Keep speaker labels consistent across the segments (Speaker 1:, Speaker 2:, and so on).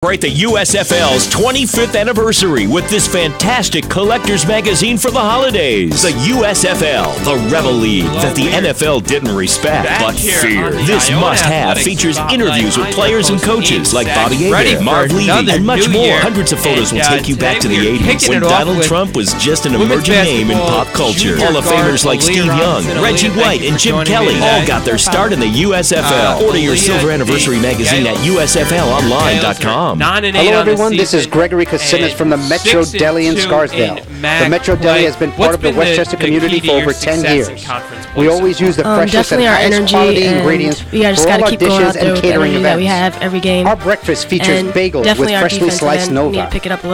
Speaker 1: Celebrate the USFL's 25th anniversary with this fantastic collector's magazine for the holidays. The USFL, the Rebel League that the NFL didn't respect but fear. This must-have features interviews with players and coaches like Bobby Yeager, Marv Levy, and much more. Hundreds of photos will take you back to the 80s when Donald Trump was just an emerging name in pop culture. Hall of Famers like Steve Young, Reggie White, and Jim Kelly all got their start in the USFL. Order your silver anniversary magazine at usflonline.com.
Speaker 2: Hello everyone, this is Gregory Casinas from the Metro Deli in Scarsdale. The Metro Deli has been part of the Westchester community for over 10 years. We always use the freshest and highest quality ingredients for all our dishes and catering events.
Speaker 3: We have every game.
Speaker 2: Our breakfast features bagels with freshly sliced Nova.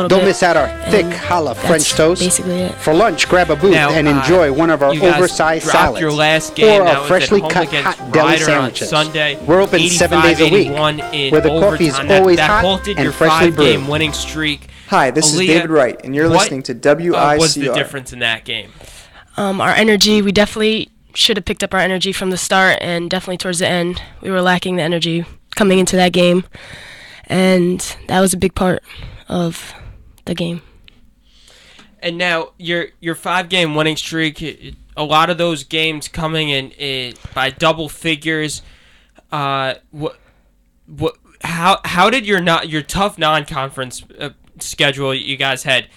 Speaker 2: Don't miss out our thick challah French toast. For lunch, grab a booth and enjoy one of our oversized salads or our freshly cut hot deli sandwiches. We're open 7 days a week, where the coffee is always hot and freshly brewed.
Speaker 4: Winning streak.
Speaker 5: Hi, this is David Wright, and you're listening to WICR.
Speaker 4: What was the difference in that game?
Speaker 3: Our energy, we definitely should have picked up our energy from the start, and definitely towards the end, we were lacking the energy coming into that game, and that was a big part of the game.
Speaker 4: And now your 5-game winning streak, a lot of those games coming in by double figures. How did your tough non-conference schedule you guys had,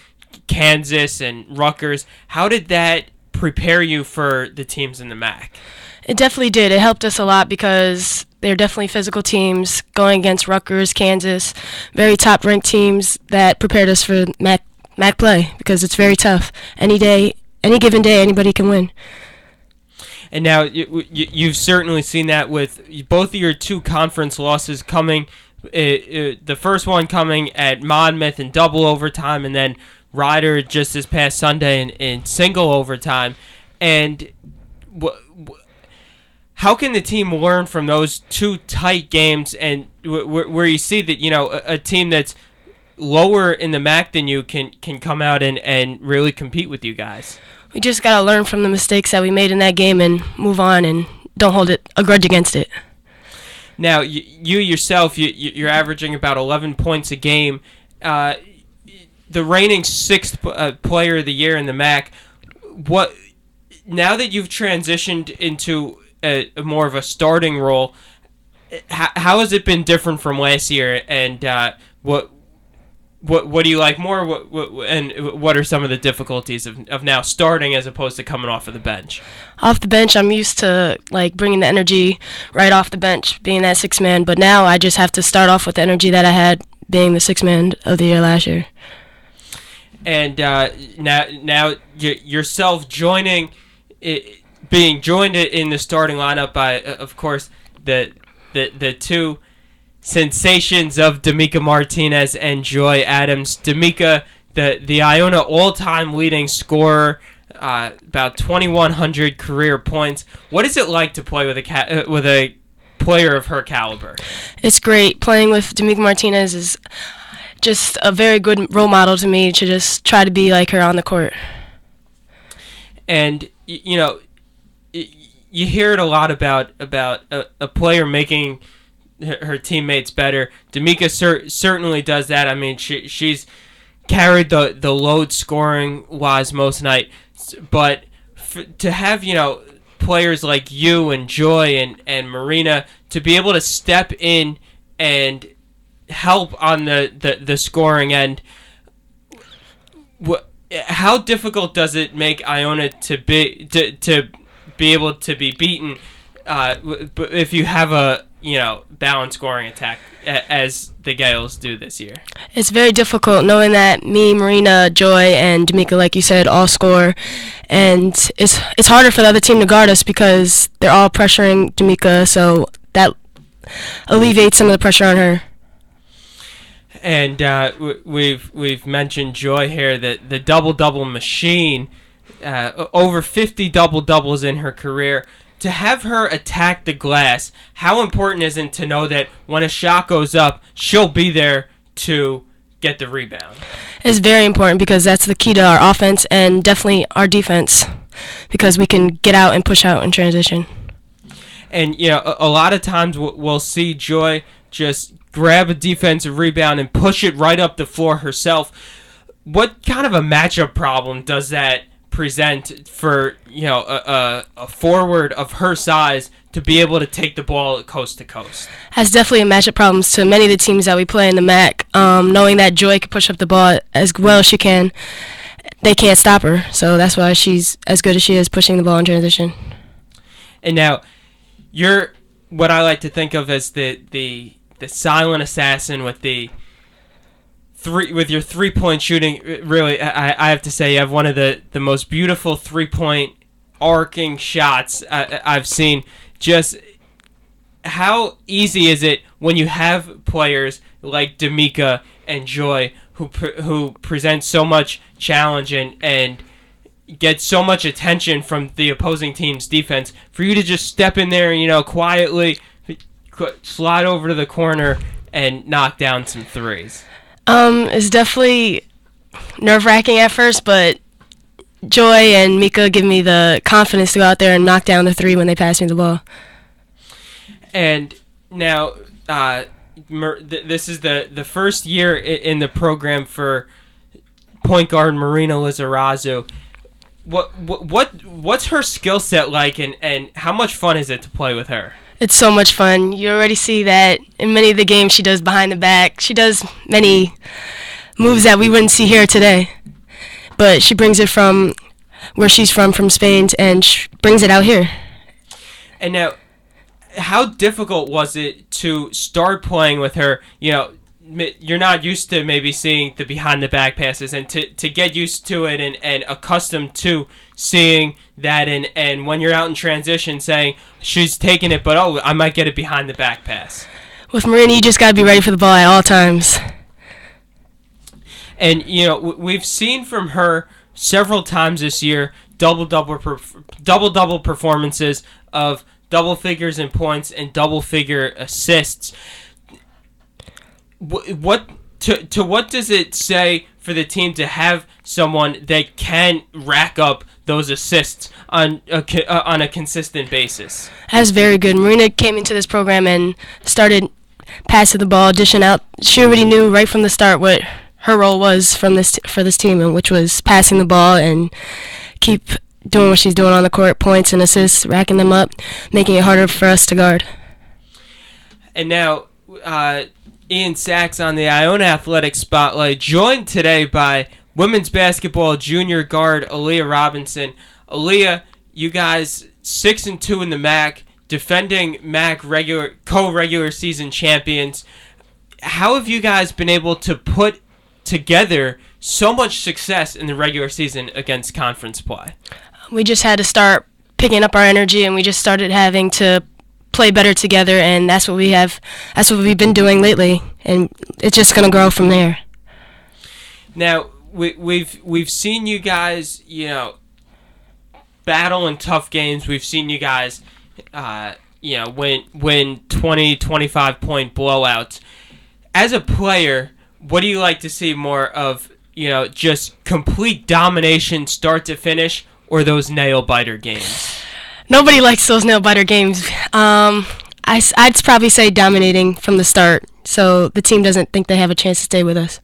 Speaker 4: Kansas and Rutgers, how did that prepare you for the teams in the MAC?
Speaker 3: It definitely did. It helped us a lot because they're definitely physical teams going against Rutgers, Kansas, very top-ranked teams that prepared us for MAC play because it's very tough. Any day, any given day, anybody can win.
Speaker 4: And now you've certainly seen that with both of your 2 conference losses coming, the first one coming at Monmouth in double overtime, and then Ryder just this past Sunday in single overtime. And how can the team learn from those 2 tight games, and where you see that a team that's lower in the MAC than you can come out and really compete with you guys?
Speaker 3: We just got to learn from the mistakes that we made in that game and move on and don't hold a grudge against it.
Speaker 4: Now, you yourself, you're averaging about 11 points a game. The reigning 6th player of the year in the MAC. Now that you've transitioned into a more of a starting role, how has it been different from last year? And what do you like more? And what are some of the difficulties of now starting as opposed to coming off of the bench?
Speaker 3: Off the bench, I'm used to bringing the energy right off the bench, being that 6th man. But now I just have to start off with the energy that I had being the 6th man of the year last year. And
Speaker 4: now yourself being joined in the starting lineup by, of course, the 2 sensations of D'Amica Martinez and Joy Adams. D'Amica, the Iona all-time leading scorer, about 2,100 career points. What is it like to play with a player of her caliber?
Speaker 3: It's great. Playing with D'Amica Martinez is just a very good role model to me to just try to be like her on the court.
Speaker 4: And you hear it a lot about a player making her teammates better. D'Amica certainly does that. I mean, she's carried the load scoring wise most night, but to have players like you and Joy and Marina to be able to step in and help on the scoring end, how difficult does it make Iona to be able to be beaten if you have a balanced scoring attack as the Gales do this year?
Speaker 3: It's very difficult knowing that me, Marina, Joy, and D'Amica, like you said, all score, and it's harder for the other team to guard us because they're all pressuring D'Amica, so that alleviates some of the pressure on her.
Speaker 4: And we've mentioned Joy here, the double-double machine, over 50 double-doubles in her career. To have her attack the glass, how important is it to know that when a shot goes up, she'll be there to get the rebound?
Speaker 3: It's very important because that's the key to our offense and definitely our defense because we can get out and push out in transition.
Speaker 4: And, a lot of times we'll see Joy just grab a defensive rebound and push it right up the floor herself. What kind of a matchup problem does that present for a forward of her size to be able to take the ball coast to coast?
Speaker 3: Has definitely a matchup problems to many of the teams that we play in the MAC. Knowing that Joy can push up the ball as well as she can, they can't stop her. So that's why she's as good as she is pushing the ball in transition.
Speaker 4: And now, you're what I like to think of as the silent assassin with your 3-point shooting. Really, I have to say you have one of the most beautiful 3-point arcing shots I've seen. Just how easy is it when you have players like D'Amica and Joy who present so much challenge and get so much attention from the opposing team's defense, for you to just step in there and quietly slide over to the corner and knock down some threes?
Speaker 3: It's definitely nerve-wracking at first, but Joy and Mika give me the confidence to go out there and knock down the three when they pass me the ball.
Speaker 4: And now, this is the first year in the program for point guard Marina Lizarazu. What's her skill set like, and how much fun is it to play with her?
Speaker 3: It's so much fun. You already see that in many of the games she does behind the back. She does many moves that we wouldn't see here today. But she brings it from where she's from Spain, and she brings it out here.
Speaker 4: And now, how difficult was it to start playing with her? You're not used to maybe seeing the behind-the-back passes, and to get used to it and accustomed to seeing that, and when you're out in transition saying, she's taking it, but I might get it behind-the-back pass.
Speaker 3: With Marina, you just got to be ready for the ball at all times.
Speaker 4: And, we've seen from her several times this year double-double performances of double figures in points and double-figure assists. What does it say for the team to have someone that can rack up those assists on a consistent basis?
Speaker 3: That's very good. Marina came into this program and started passing the ball, dishing out. She already knew right from the start what her role was for this team, and which was passing the ball and keep doing what she's doing on the court, points and assists, racking them up, making it harder for us to guard.
Speaker 4: And now, Ian Sachs on the Iona Athletic Spotlight, joined today by women's basketball junior guard Aaliyah Robinson. Aaliyah, you guys 6-2 in the MAC, defending MAC co-regular season champions. How have you guys been able to put together so much success in the regular season against conference play?
Speaker 3: We just had to start picking up our energy, and we just started having to play better together, and that's what we've been doing lately, and it's just going to grow from there.
Speaker 4: Now, we've seen you guys, battle in tough games. We've seen you guys, win 20, 25 point blowouts. As a player, what do you like to see more of, just complete domination start to finish, or those nail-biter games?
Speaker 3: Nobody likes those nail-biter games. I'd probably say dominating from the start, so the team doesn't think they have a chance to stay with us.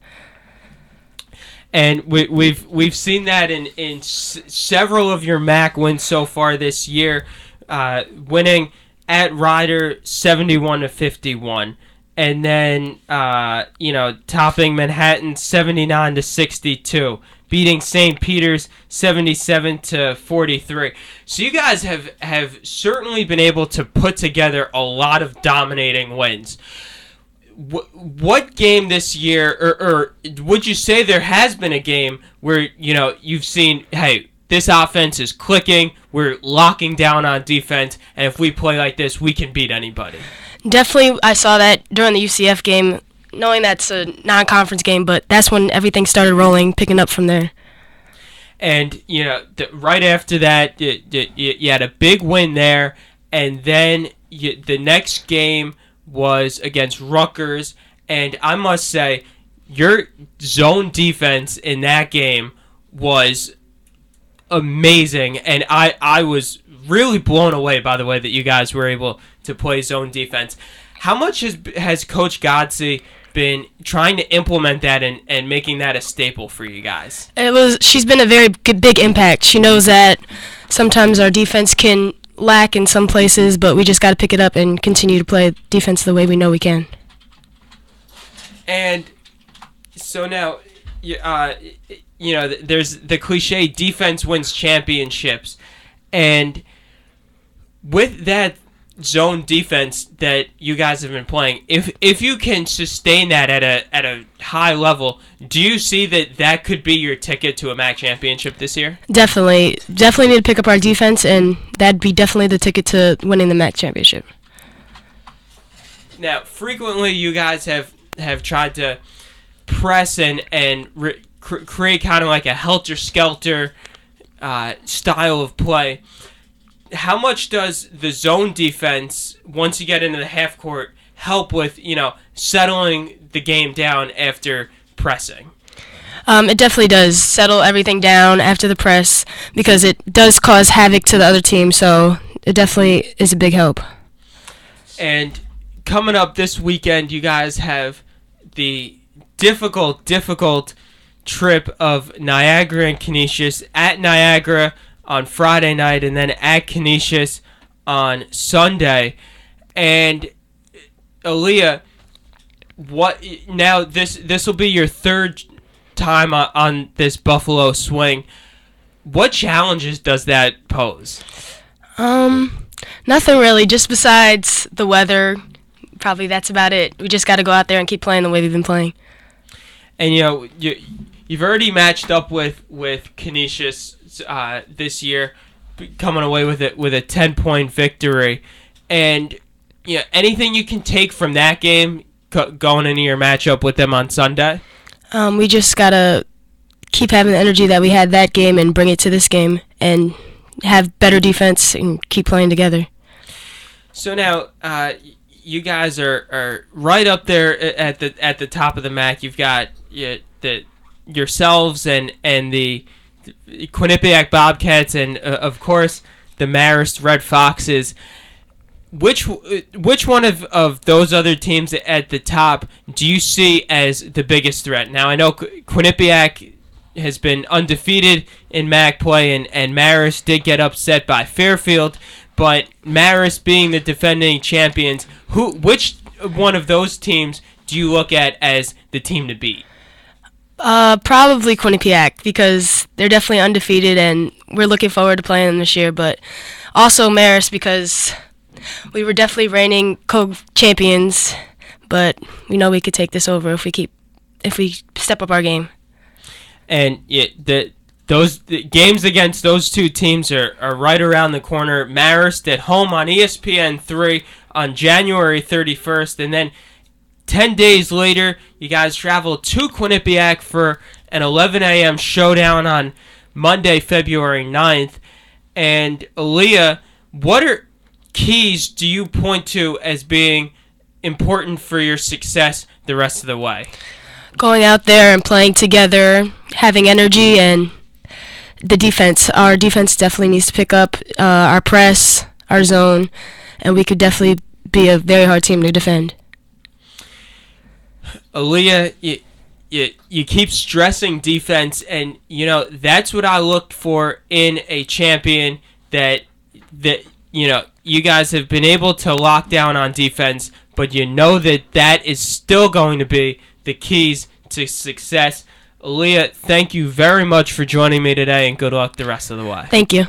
Speaker 4: And we've seen that in several of your MAC wins so far this year, winning at Ryder 71-51. And then, topping Manhattan 79-62, beating St. Peter's 77-43. So you guys have certainly been able to put together a lot of dominating wins. What game this year, or would you say there has been a game where you've seen, hey, this offense is clicking, we're locking down on defense, and if we play like this, we can beat anybody?
Speaker 3: Definitely, I saw that during the UCF game, knowing that's a non-conference game, but that's when everything started rolling, picking up from there.
Speaker 4: And, right after that, you had a big win there, and then the next game was against Rutgers, and I must say, your zone defense in that game was amazing, and I was really blown away by the way that you guys were able to play zone defense. How much has Coach Godsey been trying to implement that and making that a staple for you guys?
Speaker 3: She's been a very big impact. She knows that sometimes our defense can lack in some places, but we just got to pick it up and continue to play defense the way we know we can.
Speaker 4: And so now, there's the cliche, defense wins championships. And with that zone defense that you guys have been playing, if you can sustain that at a high level, do you see that could be your ticket to a MAC championship this year?
Speaker 3: Definitely need to pick up our defense, and that'd be definitely the ticket to winning the MAC championship.
Speaker 4: Now, frequently you guys have tried to press and create kind of like a helter-skelter style of play. How much does the zone defense, once you get into the half court, help with, settling the game down after pressing?
Speaker 3: It definitely does settle everything down after the press, because it does cause havoc to the other team, so it definitely is a big help.
Speaker 4: And coming up this weekend, you guys have the difficult trip of Niagara and Canisius. At Niagara on Friday night, and then at Canisius on Sunday. And Aaliyah, now this will be your third time on this Buffalo swing. What challenges does that pose?
Speaker 3: Nothing really, just besides the weather. Probably that's about it. We just got to go out there and keep playing the way we've been playing.
Speaker 4: And you've already matched up with Canisius this year, coming away with it with a 10-point victory. And anything you can take from that game going into your matchup with them on Sunday?
Speaker 3: We just gotta keep having the energy that we had that game and bring it to this game, and have better defense and keep playing together. So
Speaker 4: now, you guys are right up there at the top of the MAC. You've got yourselves and the Quinnipiac Bobcats, and of course the Marist Red Foxes. Which one of those other teams at the top do you see as the biggest threat? Now, I know Quinnipiac has been undefeated in MAC play, and Marist did get upset by Fairfield, but Marist being the defending champions, which one of those teams do you look at as the team to beat?
Speaker 3: Probably Quinnipiac, because they're definitely undefeated, and we're looking forward to playing them this year. But also Marist, because we were definitely reigning co-champions, but we know we could take this over if we step up our game.
Speaker 4: And the games against those two teams are right around the corner. Marist at home on ESPN3 on January 31st, and then 10 days later, you guys travel to Quinnipiac for an 11 a.m. showdown on Monday, February 9th. And Aaliyah, what keys do you point to as being important for your success the rest of the way?
Speaker 3: Going out there and playing together, having energy, and the defense. Our defense definitely needs to pick up our press, our zone, and we could definitely be a very hard team to defend.
Speaker 4: Aaliyah, you keep stressing defense, and that's what I looked for in a champion, that you guys have been able to lock down on defense, but that is still going to be the keys to success. Aaliyah, thank you very much for joining me today, and good luck the rest of the way.
Speaker 3: Thank you.